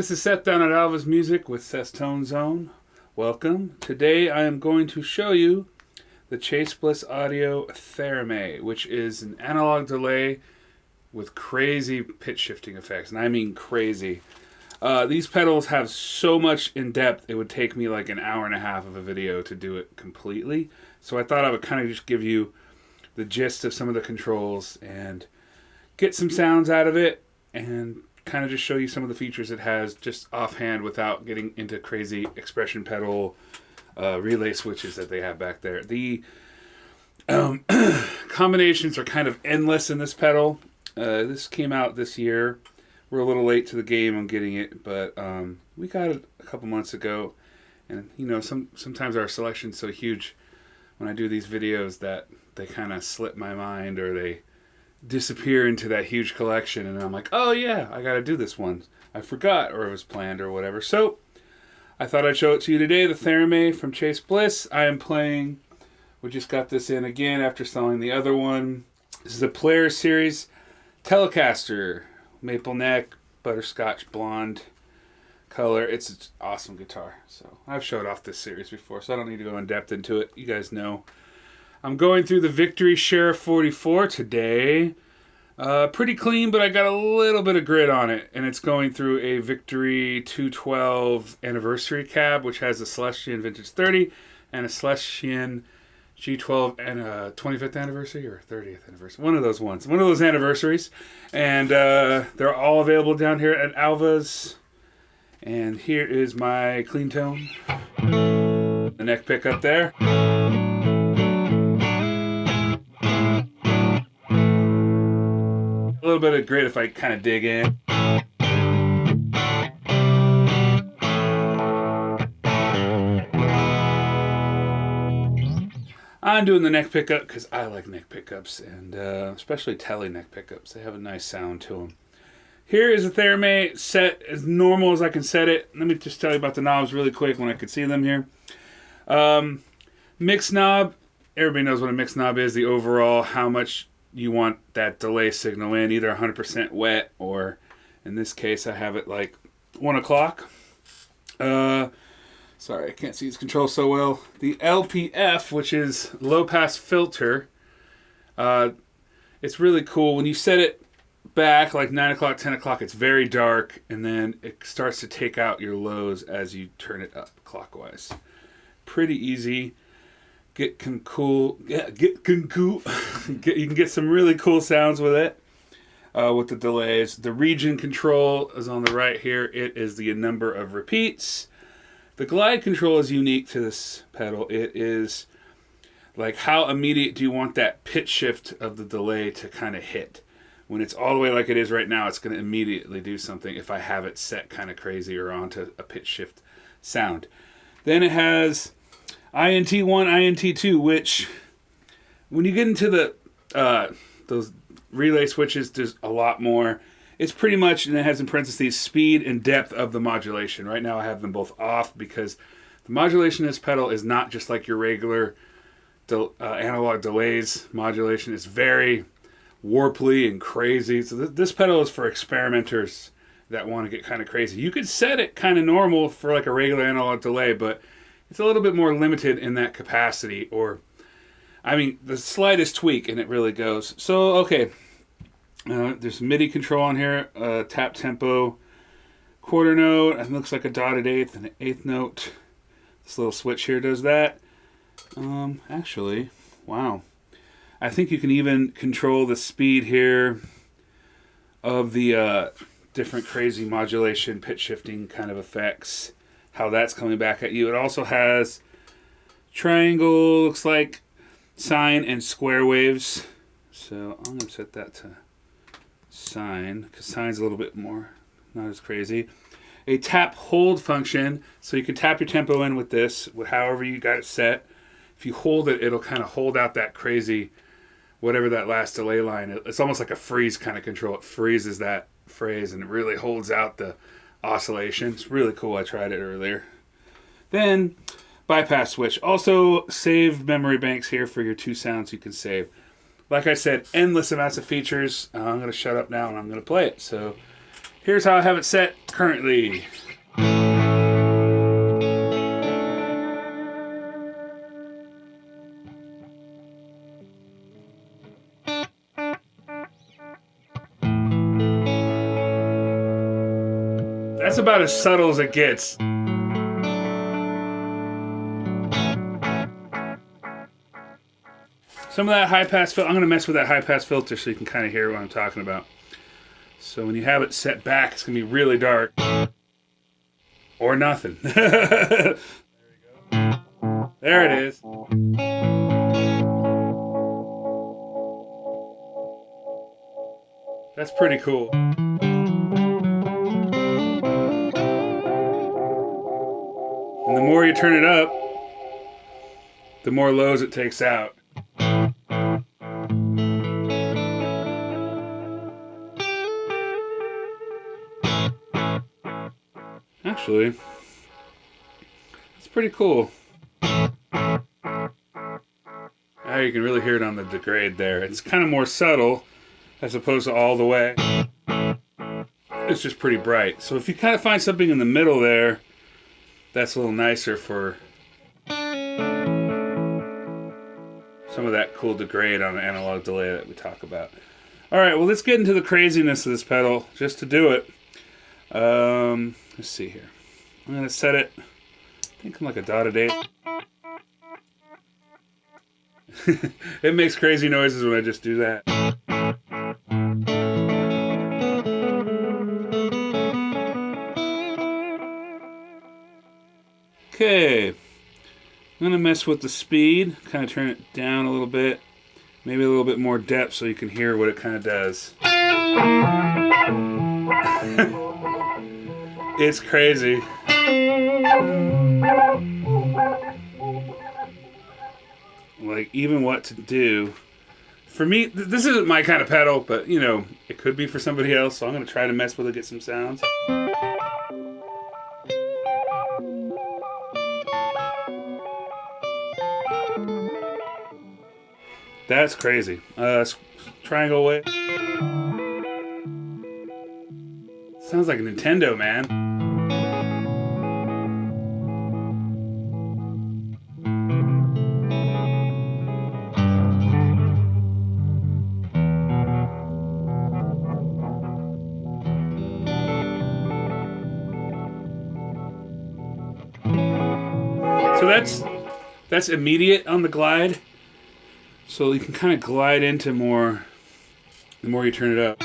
this is Seth down at Alvas Music with Seth's Tone Zone. Welcome. Today I am going to show you the Chase Bliss Audio Thermae, which is an analog delay with crazy pitch shifting effects, and I mean crazy. These pedals have so much in depth, it would take me like an hour and a half of a video to do it completely. So I thought I would kind of just give you the gist of some of the controls and get some sounds out of it and kind of just show you some of the features it has just offhand without getting into crazy expression pedal relay switches that they have back there. The combinations are kind of endless in this pedal. This came out this year. We're a little late to the game on getting it, but we got it a couple months ago. And you know, sometimes our selection's so huge when I do these videos that they kind of slip my mind or they disappear into that huge collection, and I'm like, oh yeah, I gotta do this one. I forgot, or it was planned or whatever. So I thought I'd show it to you today, the Thermae from Chase Bliss. I am playing, we just got this in again after selling the other one. This is a Player Series Telecaster, maple neck, butterscotch blonde color. It's an awesome guitar. So I've showed off this series before, so I don't need to go in depth into it. You guys know. I'm going through the Victory Sheriff 44 today. Pretty clean, but I got a little bit of grit on it. And it's going through a Victory 212 anniversary cab, which has a Celestion Vintage 30 and a Celestion G12 and a 25th anniversary or 30th anniversary. One of those ones. One of those anniversaries. And they're all available down here at Alvas. And here is my clean tone. The neck pickup there. A little bit of grit if I kind of dig in. I'm doing the neck pickup because I like neck pickups, and especially tele neck pickups. They have a nice sound to them. Here is a Thermae set as normal as I can set it. Let me just tell you about the knobs really quick when I could see them here. Mix knob. Everybody knows what a mix knob is. The overall, how much you want that delay signal in, either 100% wet or, in this case, I have it like 1 o'clock. Sorry, I can't see these controls so well. The LPF, which is low pass filter, it's really cool. When you set it back like 9 o'clock, 10 o'clock, it's very dark, and then it starts to take out your lows as you turn it up clockwise. Pretty easy. You can get some really cool sounds with it, with the delays. The region control is on the right here. It is the number of repeats. The glide control is unique to this pedal. It is like how immediate do you want that pitch shift of the delay to kind of hit. When it's all the way like it is right now, it's going to immediately do something if I have it set kind of crazy or onto a pitch shift sound. Then it has INT1, INT2, which when you get into the those relay switches, there's a lot more. It's pretty much, and it has in parentheses, speed and depth of the modulation. Right now I have them both off because the modulation of this pedal is not just like your regular analog delays modulation. It's very warply and crazy. So this pedal is for experimenters that want to get kind of crazy. You could set it kind of normal for like a regular analog delay, but it's a little bit more limited in that capacity, or, I mean, the slightest tweak and it really goes. So, okay, there's MIDI control on here, tap tempo, quarter note, it looks like a dotted eighth and an eighth note. This little switch here does that. Actually, wow. I think you can even control the speed here of the different crazy modulation, pitch shifting kind of effects. How that's coming back at you. It also has triangle, looks like sine and square waves. So I'm going to set that to sine, because sine's a little bit more, not as crazy. A tap hold function, so you can tap your tempo in with this, however you got it set. If you hold it, it'll kind of hold out that crazy, whatever that last delay line is. It's almost like a freeze kind of control. It freezes that phrase and it really holds out the oscillation. It's really cool. I tried it earlier. Then bypass switch. Also save memory banks here for your 2 sounds you can save. Like I said, endless amounts of features. I'm going to shut up now and I'm going to play it. So Here's how I have it set currently. That's about as subtle as it gets. Some of that high pass filter, I'm going to mess with that high pass filter so you can kind of hear what I'm talking about. So when you have it set back, it's going to be really dark. Or nothing. There you go. There it is. That's pretty cool. And the more you turn it up, the more lows it takes out. Actually, it's pretty cool. Now you can really hear it on the degrade there. It's kind of more subtle as opposed to all the way. It's just pretty bright. So if you kind of find something in the middle there, that's a little nicer for some of that cool degrade on the analog delay that we talk about. Alright, well let's get into the craziness of this pedal just to do it. Let's see here. I'm going to set it, I think I'm like a dotted 8. It makes crazy noises when I just do that. Okay, I'm going to mess with the speed, kind of turn it down a little bit, maybe a little bit more depth so you can hear what it kind of does. It's crazy. Like, even what to do. For me, this isn't my kind of pedal, but, you know, it could be for somebody else, so I'm going to try to mess with it, get some sounds. That's crazy. Triangle way. Sounds like a Nintendo, man. So that's immediate on the glide. So you can kind of glide into more the more you turn it up.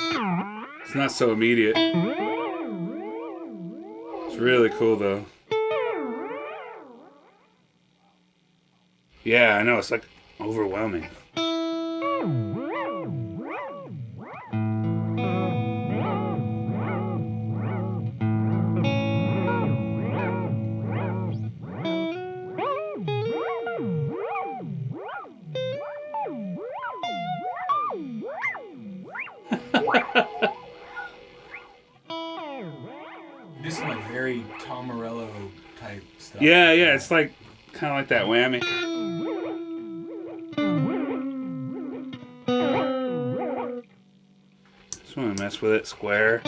It's not so immediate. It's really cool though. Yeah, I know, it's like overwhelming. This is like very Tom Morello type stuff. Yeah, it's like kind of like that whammy. Just want to mess with it square.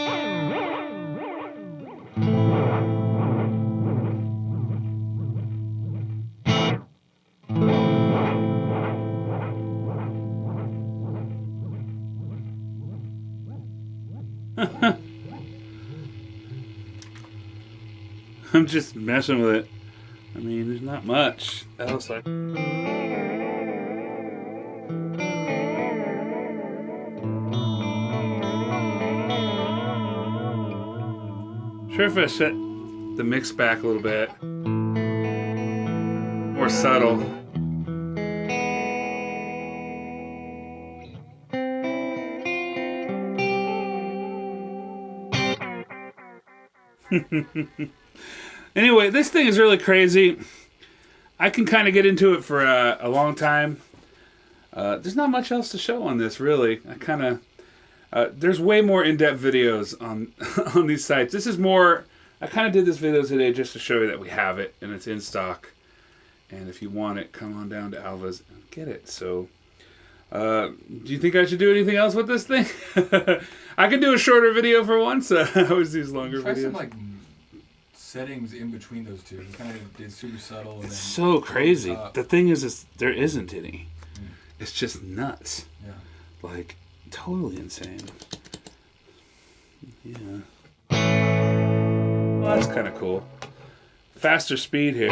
I'm just messing with it. I mean, there's not much else. Sure, if I set the mix back a little bit, more subtle. Anyway, this thing is really crazy. I can kind of get into it for a long time. There's not much else to show on this, really. I kind of there's way more in-depth videos on on these sites. This is more. I kind of did this video today just to show you that we have it and it's in stock. And if you want it, come on down to Alvas and get it. So Do you think I should do anything else with this thing? I can do a shorter video for once. I always use longer Try videos. some like settings in between those two. It kind of did super subtle. And It's then so crazy. top. The thing is there isn't any. It's just nuts. Yeah. Like, totally insane. Yeah. Well, that's kind of cool. Faster speed here.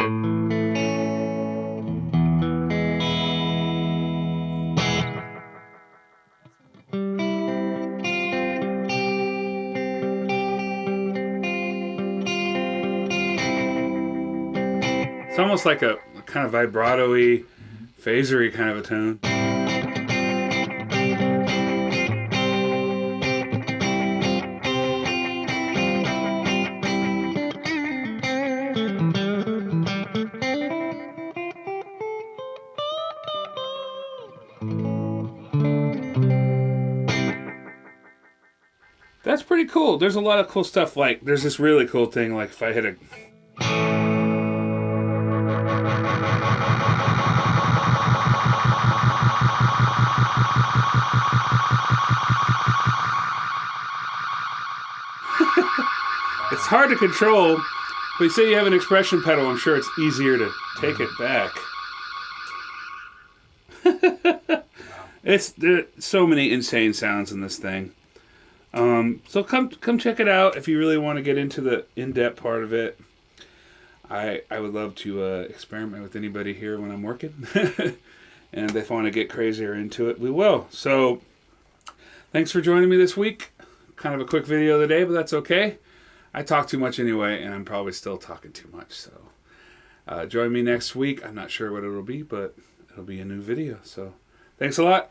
It's almost like a kind of vibrato-y, phaser-y kind of a tone. That's pretty cool. There's a lot of cool stuff. Like, there's this really cool thing, like if I hit a... It's hard to control, but you say you have an expression pedal, I'm sure it's easier to take it back. There's so many insane sounds in this thing. So come check it out if you really want to get into the in-depth part of it. I would love to experiment with anybody here when I'm working. And if they want to get crazier into it, we will. So thanks for joining me this week. Kind of a quick video today, but that's okay. I talk too much anyway, and I'm probably still talking too much. So join me next week. I'm not sure what it'll be, but it'll be a new video. So thanks a lot.